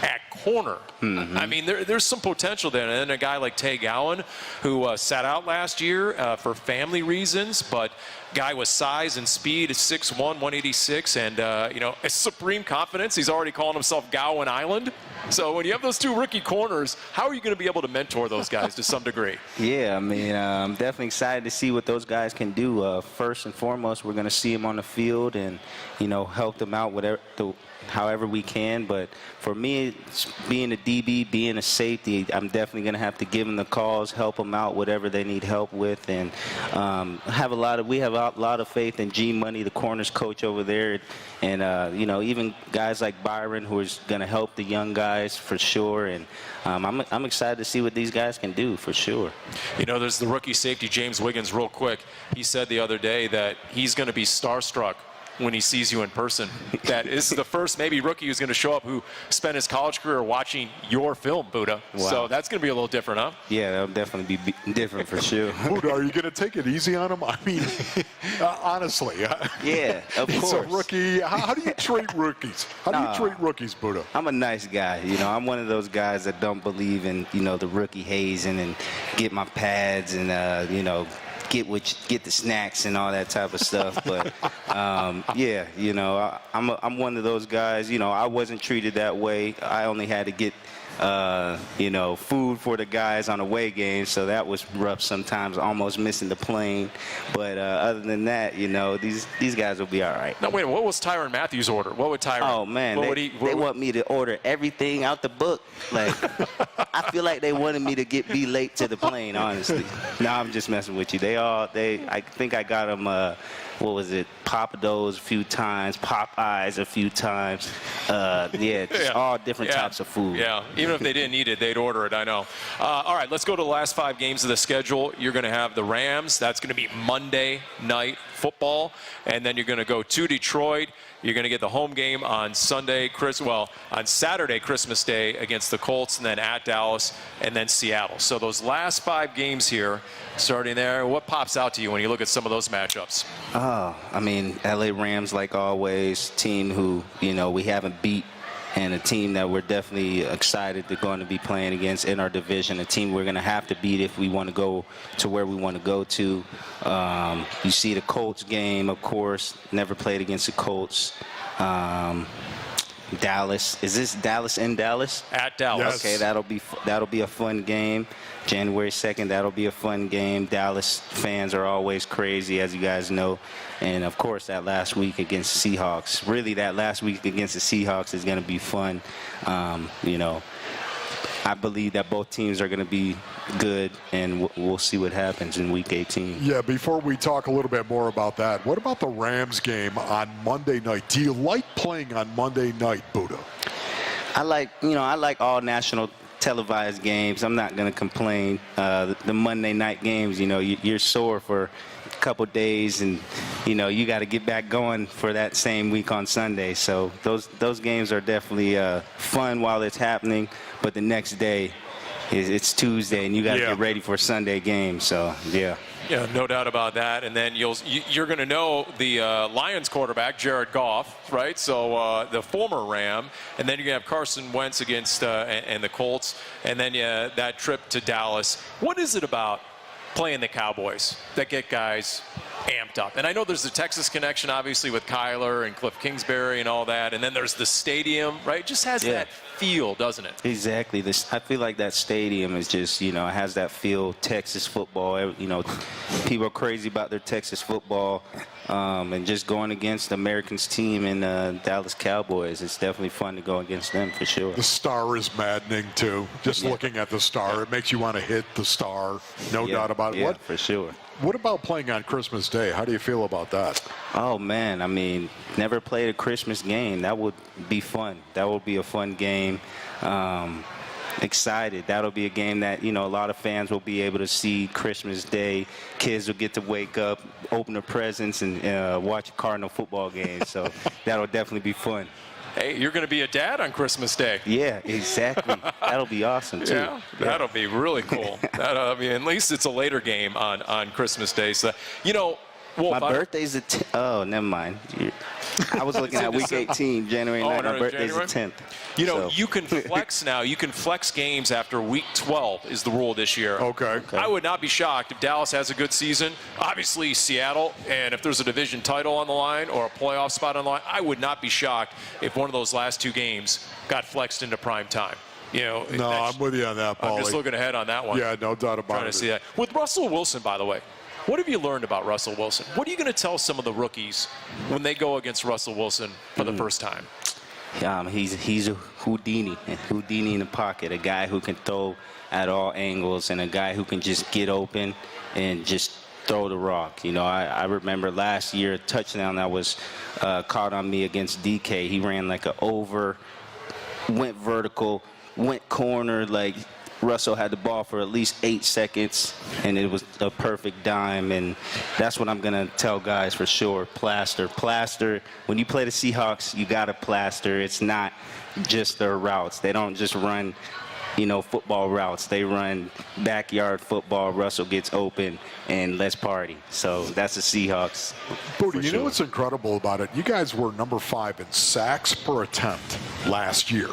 Speaker 1: at corner. I mean, there's some potential there. And then a guy like Tay Gowan, who sat out last year for family reasons, but guy with size and speed is 6'1", 186, and, you know, a supreme confidence. He's already calling himself Gowan Island. So when you have those 2 rookie corners, how are you going to be able to mentor those guys to some degree?
Speaker 3: Yeah, I mean, I'm definitely excited to see what those guys can do. First and foremost, we're going to see them on the field and, help them out however we can. But for me, it's being a DB, being a safety, I'm definitely going to have to give them the calls, help them out, whatever they need help with. And we have a lot of faith in G-Money, the corners coach over there. And, even guys like Byron, who is going to help the young guys for sure. And I'm excited to see what these guys can do for sure.
Speaker 1: There's the rookie safety, James Wiggins, real quick. He said the other day that he's going to be starstruck when he sees you in person. That is the first maybe rookie who's going to show up who spent his college career watching your film, Budda.
Speaker 3: Wow.
Speaker 1: So that's going to be a little different, huh?
Speaker 3: Yeah, that'll definitely be different for sure.
Speaker 2: Budda, are you going to take it easy on him? I mean, honestly.
Speaker 3: Yeah, of course.
Speaker 2: He's a rookie. How do you treat rookies? How do you treat rookies, Budda?
Speaker 3: I'm a nice guy. I'm one of those guys that don't believe in, the rookie hazing and get my pads and, get the snacks and all that type of stuff. But I'm one of those guys. I wasn't treated that way. I only had to get food for the guys on away games, so that was rough sometimes, almost missing the plane. But other than that, these guys will be all right.
Speaker 1: Now, wait, what was Tyrann Mathieu's order? What would Tyrann?
Speaker 3: Oh, man, they want me to order everything out the book. Like, I feel like they wanted me to be late to the plane, honestly. No, I'm just messing with you. I think I got them, Papados a few times, Popeyes a few times. All different types of food.
Speaker 1: Yeah, even if they didn't eat it, they'd order it, I know. All right, let's go to the last 5 games of the schedule. You're going to have the Rams. That's going to be Monday Night Football. And then you're going to go to Detroit. You're going to get the home game on Saturday, Christmas Day against the Colts, and then at Dallas, and then Seattle. So those last 5 games here, starting there, what pops out to you when you look at some of those matchups?
Speaker 3: I mean, LA Rams, like always, team who, we haven't beat, and a team that we're definitely excited to going to be playing against in our division, a team we're going to have to beat if we want to go to where we want to go to. You see the Colts game, of course, never played against the Colts. Dallas, is this Dallas in Dallas?
Speaker 1: At Dallas.
Speaker 3: Okay, that'll be a fun game. January 2nd, that'll be a fun game. Dallas fans are always crazy, as you guys know. And, of course, that last week against the Seahawks. Really, that last week against the Seahawks is going to be fun. I believe that both teams are going to be good, and we'll see what happens in Week 18.
Speaker 2: Yeah, before we talk a little bit more about that, what about the Rams game on Monday night? Do you like playing on Monday night, Budda?
Speaker 3: I like all national televised games. I'm not going to complain. The Monday night games, you're sore for a couple days, and you got to get back going for that same week on Sunday. So those games are definitely fun while it's happening, but the next day it's Tuesday, and you got to get ready for a Sunday game. So yeah.
Speaker 1: Yeah, no doubt about that. And then you're going to know the Lions quarterback, Jared Goff, right? So the former Ram. And then you're going to have Carson Wentz against and the Colts. And then that trip to Dallas. What is it about playing the Cowboys that get guys amped up? And I know there's the Texas connection, obviously, with Kyler and Cliff Kingsbury and all that. And then there's the stadium, right? It just has that feel, doesn't it?
Speaker 3: Exactly. I feel like that stadium is just, it has that feel. Texas football, people are crazy about their Texas football. And just going against the Americans team and Dallas Cowboys, it's definitely fun to go against them for sure.
Speaker 2: The star is maddening, too. Just looking at the star, it makes you want to hit the star. No doubt about it.
Speaker 3: Yeah, for sure.
Speaker 2: What about playing on Christmas Day? How do you feel about that?
Speaker 3: Oh, man. I mean, never played a Christmas game. That would be fun. That would be a fun game. Excited. That'll be a game that, a lot of fans will be able to see Christmas Day. Kids will get to wake up, open their presents, and watch a Cardinal football game. So that'll definitely be fun.
Speaker 1: Hey, you're going to be a dad on Christmas Day.
Speaker 3: Yeah, exactly. That'll be awesome, too.
Speaker 1: Yeah, that'll be really cool. At least it's a later game on Christmas Day. So, Wolf,
Speaker 3: my birthday's oh, never mind. I was looking at week 18, January 9th. My birthday's the 10th.
Speaker 1: You know, you can flex now. You can flex games after week 12 is the rule this year.
Speaker 2: Okay.
Speaker 1: I would not be shocked if Dallas has a good season. Obviously, Seattle, and if there's a division title on the line or a playoff spot on the line, I would not be shocked if one of those last two games got flexed into prime time. You know,
Speaker 2: no, I'm with you on that, Paulie.
Speaker 1: I'm just looking ahead on that one.
Speaker 2: Yeah, no doubt about it.
Speaker 1: Trying to see that. With Russell Wilson, by the way, what have you learned about Russell Wilson? What are you going to tell some of the rookies when they go against Russell Wilson for the first time?
Speaker 3: He's a Houdini in the pocket, a guy who can throw at all angles and a guy who can just get open and just throw the rock. You know, I remember last year a touchdown that was caught on me against DK. He ran like an over, went vertical, went corner, like Russell had the ball for at least 8 seconds, and it was a perfect dime, and that's what I'm going to tell guys for sure. Plaster. When you play the Seahawks, you got to plaster. It's not just their routes. They don't just run, you know, football routes. They run backyard football. Russell gets open, and let's party. So that's the Seahawks.
Speaker 2: Budda, you know what's incredible about it? You guys were number 5 in sacks per attempt last year.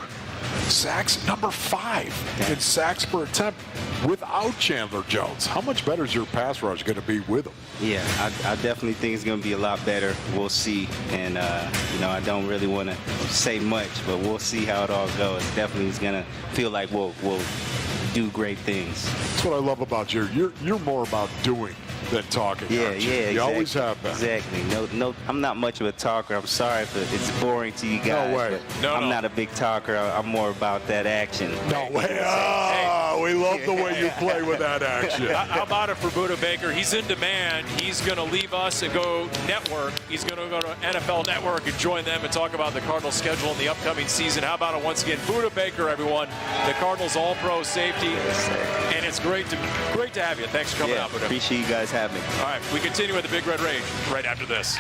Speaker 2: Sacks, number 5 in sacks per attempt without Chandler Jones. How much better is your pass rush going to be with him?
Speaker 3: Yeah, I definitely think it's going to be a lot better. We'll see. And, you know, I don't really want to say much, but we'll see how it all goes. Definitely it's going to feel like we'll do great things.
Speaker 2: That's what I love about you. You're more about doing than talking.
Speaker 3: Yeah,
Speaker 2: aren't you?
Speaker 3: exactly.
Speaker 2: You always have been.
Speaker 3: Exactly. No, I'm not much of a talker. I'm sorry if it's boring to you guys.
Speaker 2: No way.
Speaker 3: I'm not a big talker. I'm more about that action.
Speaker 2: No way. We love the way you play with that action.
Speaker 1: How about it for Budda Baker? He's in demand. He's going to leave us and go network. He's going to go to NFL Network and join them and talk about the Cardinals schedule in the upcoming season. How about it once again, Budda Baker, everyone, the Cardinals All-Pro safety. And it's great to have you. Thanks for coming out, Budda.
Speaker 3: Appreciate you guys having me.
Speaker 1: All right, we continue with the Big Red Rage right after this.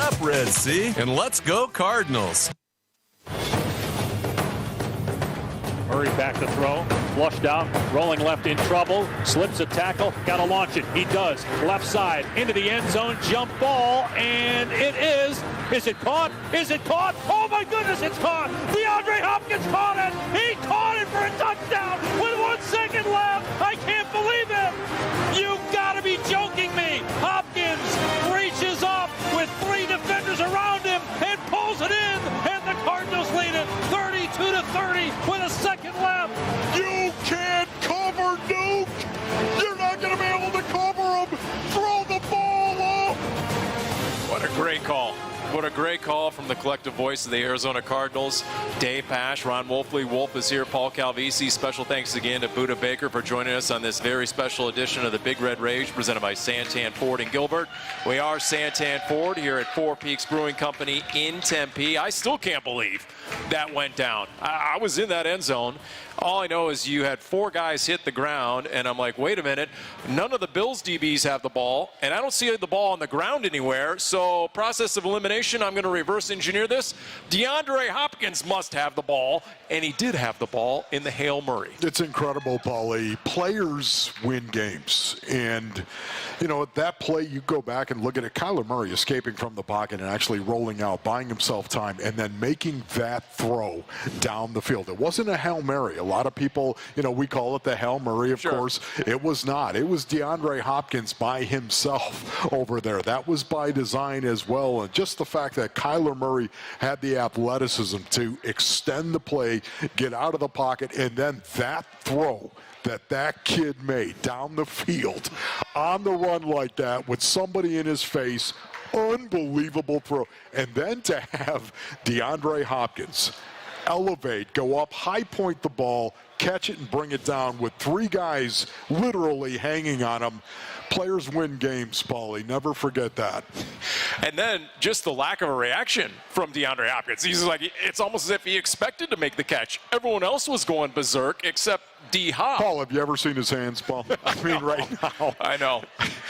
Speaker 13: up, Red Sea, and let's go Cardinals.
Speaker 7: Murray back to throw, flushed out, rolling left in trouble, slips a tackle, got to launch it. He does. Left side into the end zone, jump ball, and it is. Is it caught? Is it caught? Oh my goodness, it's caught. DeAndre Hopkins caught it. He caught it for a touchdown with 1 second left. I can't believe it. You got to be joking me. Hopkins reaches up with 3 defenders around him and pulls it in, and the Cardinals lead it 32-30 with a second left.
Speaker 2: You can't cover Duke. You're not going to be able to cover him. Throw the ball up.
Speaker 1: What a great call. What a great call from the collective voice of the Arizona Cardinals. Dave Pasch, Ron Wolfley. Wolf is here. Paul Calvisi. Special thanks again to Budda Baker for joining us on this very special edition of the Big Red Rage presented by Santan Ford and Gilbert. We are Santan Ford here at Four Peaks Brewing Company in Tempe. I still can't believe that went down. I was in that end zone. All I know is you had 4 guys hit the ground, and I'm like, wait a minute, none of the Bills DBs have the ball, and I don't see the ball on the ground anywhere, so process of elimination, I'm going to reverse engineer this. DeAndre Hopkins must have the ball, and he did have the ball in the Hail Murray.
Speaker 2: It's incredible, Paulie. Players win games, and, you know, that play, you go back and look at it, Kyler Murray escaping from the pocket and actually rolling out, buying himself time, and then making that throw down the field. It wasn't a Hail Mary. A lot of people, you know, we call it the Hail Murray, of course. It was not. It was DeAndre Hopkins by himself over there. That was by design as well. And just the fact that Kyler Murray had the athleticism to extend the play, get out of the pocket, and then that throw that kid made down the field on the run like that with somebody in his face, unbelievable throw. And then to have DeAndre Hopkins elevate, go up, high point the ball, catch it and bring it down with 3 guys literally hanging on him. Players win games, Paulie. Never forget that.
Speaker 1: And then just the lack of a reaction from DeAndre Hopkins. He's like, it's almost as if he expected to make the catch. Everyone else was going berserk except D-Hop.
Speaker 2: Paul, have you ever seen his hands, Paul? I mean, right now.
Speaker 1: I know.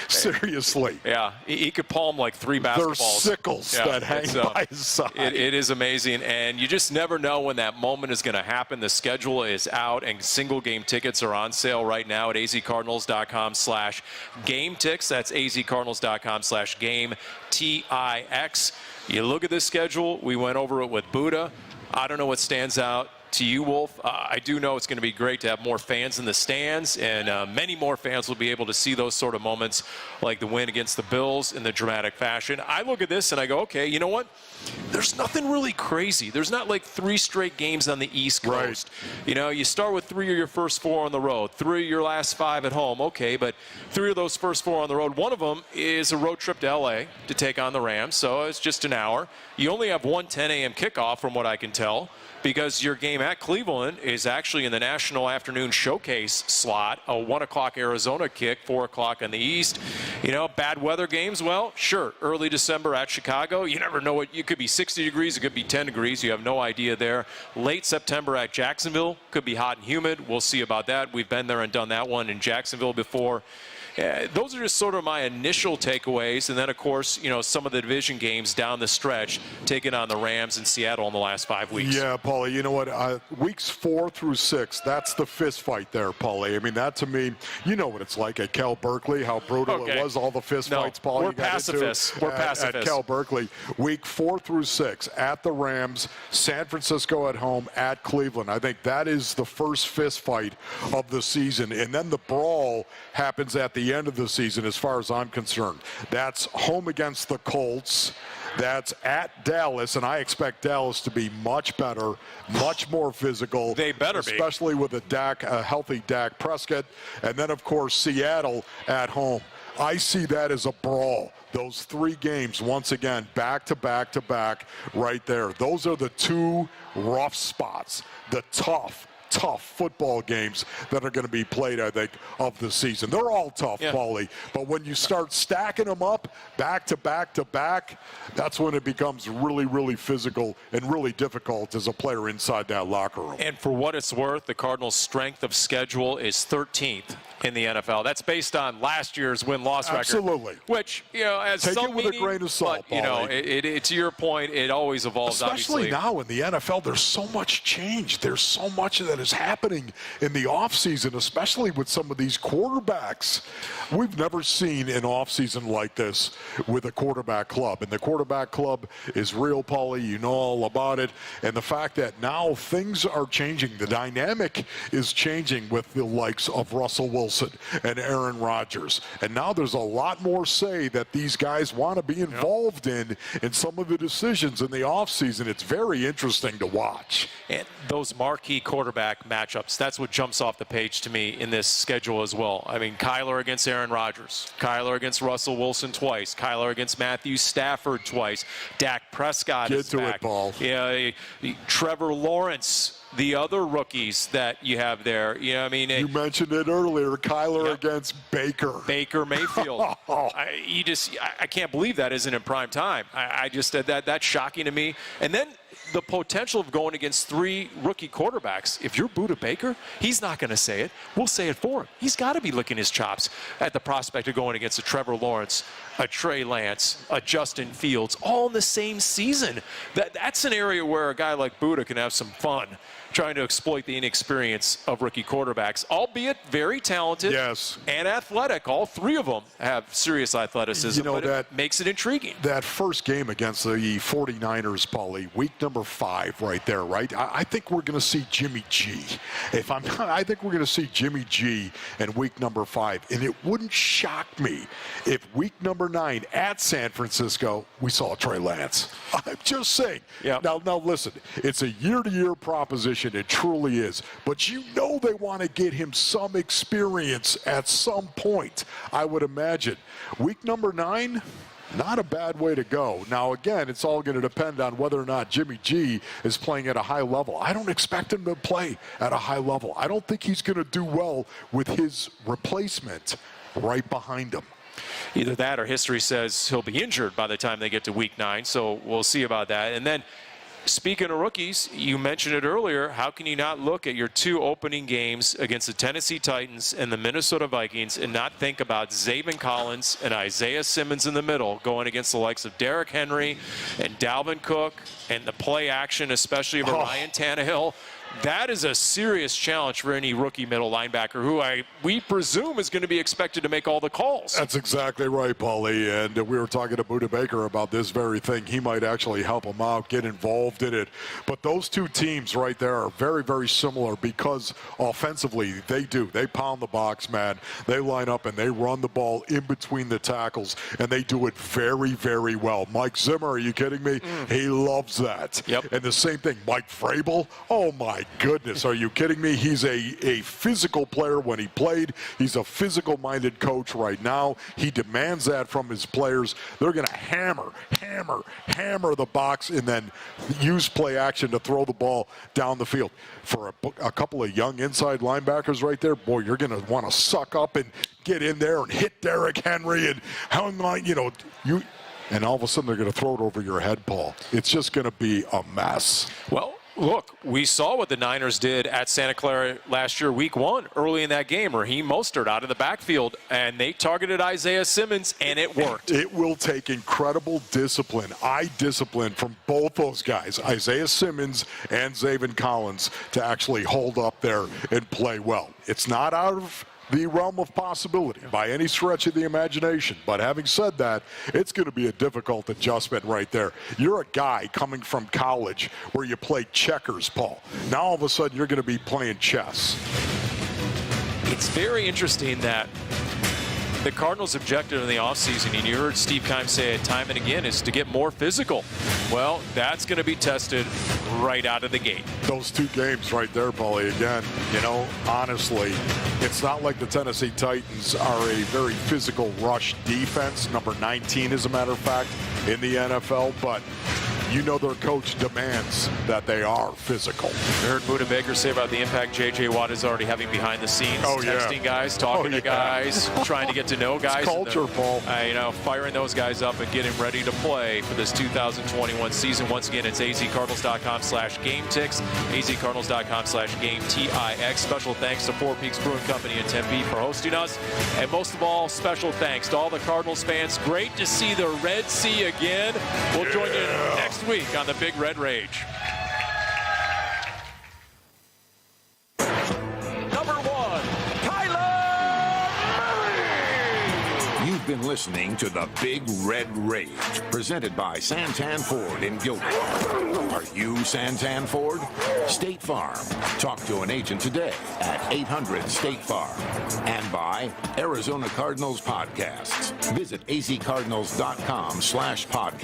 Speaker 2: Seriously.
Speaker 1: Yeah, he could palm like 3 basketballs.
Speaker 2: There's sickles that hang by his side.
Speaker 1: It is amazing, and you just never know when that moment is going to happen. The schedule is out, and single-game tickets are on sale right now at azcardinals.com/GameTix. That's azcardinals.com/GameTix. You look at this schedule. We went over it with Budda. I don't know what stands out to you, Wolf. I do know it's going to be great to have more fans in the stands, and many more fans will be able to see those sort of moments like the win against the Bills in the dramatic fashion. I look at this and I go, okay, you know what? There's nothing really crazy. There's not like 3 straight games on the East Coast. Right. You know, you start with 3 of your first 4 on the road, 3 of your last 5 at home. Okay, but 3 of those first 4 on the road, one of them is a road trip to L.A. to take on the Rams, so it's just an hour. You only have one 10 a.m. kickoff from what I can tell, because your game at Cleveland is actually in the National Afternoon Showcase slot, a 1 o'clock Arizona kick, 4 o'clock in the East. You know, bad weather games, well, sure, early December at Chicago. You never know what, it could be 60 degrees, it could be 10 degrees. You have no idea there. Late September at Jacksonville, could be hot and humid. We'll see about that. We've been there and done that one in Jacksonville before. Those are just sort of my initial takeaways. And then, of course, you know, some of the division games down the stretch, taking on the Rams in Seattle in the last 5 weeks.
Speaker 2: Yeah, Paulie, you know what? Weeks 4 through 6, that's the fist fight there, Paulie. I mean, that to me, you know what it's like at Cal Berkeley, how brutal it was, all the fist fights, Paul.
Speaker 1: We're pacifists. We're pacifists.
Speaker 2: At Cal Berkeley. Week 4 through 6, at the Rams, San Francisco at home, at Cleveland. I think that is the first fist fight of the season. And then the brawl happens at the end of the season as far as I'm concerned. That's home against the Colts. That's at Dallas, and I expect Dallas to be much better, much more physical.
Speaker 1: They better be.
Speaker 2: Especially with a healthy Dak Prescott. And then, of course, Seattle at home. I see that as a brawl. Those 3 games, once again, back to back to back right there. Those are the 2 rough spots, the tough tough football games that are going to be played, I think, of the season. They're all tough, Paulie. But when you start stacking them up back to back to back, that's when it becomes really, really physical and really difficult as a player inside that locker room.
Speaker 1: And for what it's worth, the Cardinals' strength of schedule is 13th in the NFL. That's based on last year's win-loss record.
Speaker 2: Absolutely.
Speaker 1: Which, has
Speaker 2: Take
Speaker 1: some
Speaker 2: it with
Speaker 1: meaning,
Speaker 2: a grain of salt,
Speaker 1: but, to your point, it always evolves,
Speaker 2: Especially
Speaker 1: obviously.
Speaker 2: now in the NFL, there's so much change. There's so much that is happening in the offseason, especially with some of these quarterbacks. We've never seen an offseason like this with a quarterback club. And the quarterback club is real, Paulie. You know all about it. And the fact that now things are changing. The dynamic is changing with the likes of Russell Wilson and Aaron Rodgers. And now there's a lot more say that these guys want to be involved in some of the decisions in the offseason. It's very interesting to watch.
Speaker 1: And those marquee quarterback matchups, that's what jumps off the page to me in this schedule as well. I mean, Kyler against Aaron Rodgers, Kyler against Russell Wilson twice, Kyler against Matthew Stafford twice, Dak Prescott is back.
Speaker 2: Get to it, Paul.
Speaker 1: Yeah, Trevor Lawrence, the other rookies that you have there.
Speaker 2: You mentioned it earlier, Kyler against Baker
Speaker 1: Mayfield. I can't believe that isn't in prime time. That's shocking to me. And then the potential of going against 3 rookie quarterbacks. If you're Budda Baker, he's not going to say it. We'll say it for him. He's got to be licking his chops at the prospect of going against a Trevor Lawrence, a Trey Lance, a Justin Fields, all in the same season. That's an area where a guy like Budda can have some fun trying to exploit the inexperience of rookie quarterbacks, albeit very talented and athletic. All 3 of them have serious athleticism, but it makes it intriguing.
Speaker 2: That first game against the 49ers, Paulie, week number 5 right there, right? I think we're going to see Jimmy G. I think we're going to see Jimmy G in week number 5, and it wouldn't shock me if week number 9 at San Francisco, we saw Trey Lance. I'm just saying. Now listen, it's a year-to-year proposition. It truly is. But they want to get him some experience at some point, I would imagine. Week number 9, not a bad way to go. Now, again, it's all going to depend on whether or not Jimmy G is playing at a high level. I don't expect him to play at a high level. I don't think he's going to do well with his replacement right behind him.
Speaker 1: Either that or history says he'll be injured by the time they get to week 9, so we'll see about that. And then, speaking of rookies, you mentioned it earlier. How can you not look at your 2 opening games against the Tennessee Titans and the Minnesota Vikings and not think about Zaven Collins and Isaiah Simmons in the middle going against the likes of Derrick Henry and Dalvin Cook and the play action, especially of Ryan Tannehill? That is a serious challenge for any rookie middle linebacker who we presume is going to be expected to make all the calls.
Speaker 2: That's exactly right, Paulie. And we were talking to Budda Baker about this very thing. He might actually help him out, get involved in it. But those 2 teams right there are very, very similar because offensively they pound the box, man. They line up and they run the ball in between the tackles, and they do it very, very well. Mike Zimmer, are you kidding me? He loves that. And the same thing, Mike Vrabel. Oh, my goodness, are you kidding me? He's a physical player when he played. He's a physical-minded coach right now. He demands that from his players. They're going to hammer the box and then use play action to throw the ball down the field. For a couple of young inside linebackers right there, boy, you're going to want to suck up and get in there and hit Derrick Henry and and all of a sudden they're going to throw it over your head, Paul. It's just going to be a mess.
Speaker 1: Well, look, we saw what the Niners did at Santa Clara last year, week 1, early in that game. Raheem Mostert out of the backfield, and they targeted Isaiah Simmons, and it worked.
Speaker 2: It will take incredible discipline, eye discipline from both those guys, Isaiah Simmons and Zaven Collins, to actually hold up there and play well. It's not out of the realm of possibility by any stretch of the imagination. But having said that, it's going to be a difficult adjustment right there. You're a guy coming from college where you played checkers, Paul. Now all of a sudden you're going to be playing chess.
Speaker 1: It's very interesting that the Cardinals' objective in the offseason, and you heard Steve Keim say it time and again, is to get more physical. Well, that's going to be tested right out of the gate.
Speaker 2: Those 2 games right there, Paulie, again, honestly, it's not like the Tennessee Titans are a very physical rush defense, number 19 as a matter of fact, in the NFL, but you know their coach demands that they are physical.
Speaker 1: I heard Budda Baker say about the impact J.J. Watt is already having behind the scenes, texting guys, talking to guys, trying to get to know guys.
Speaker 2: It's culture, Paul.
Speaker 1: Firing those guys up and getting ready to play for this 2021 season. Once again, it's azcardinals.com/GameTix, azcardinals.com/GameTix. Special thanks to Four Peaks Brewing Company in Tempe for hosting us. And most of all, special thanks to all the Cardinals fans. Great to see the Red Sea again. We'll join you next week on the Big Red Rage.
Speaker 14: You've been listening to the Big Red Rage, presented by Santan Ford in Gilbert. Are you Santan Ford? State Farm. Talk to an agent today at 800-STATE-FARM. And by Arizona Cardinals Podcasts. Visit azcardinals.com/podcast.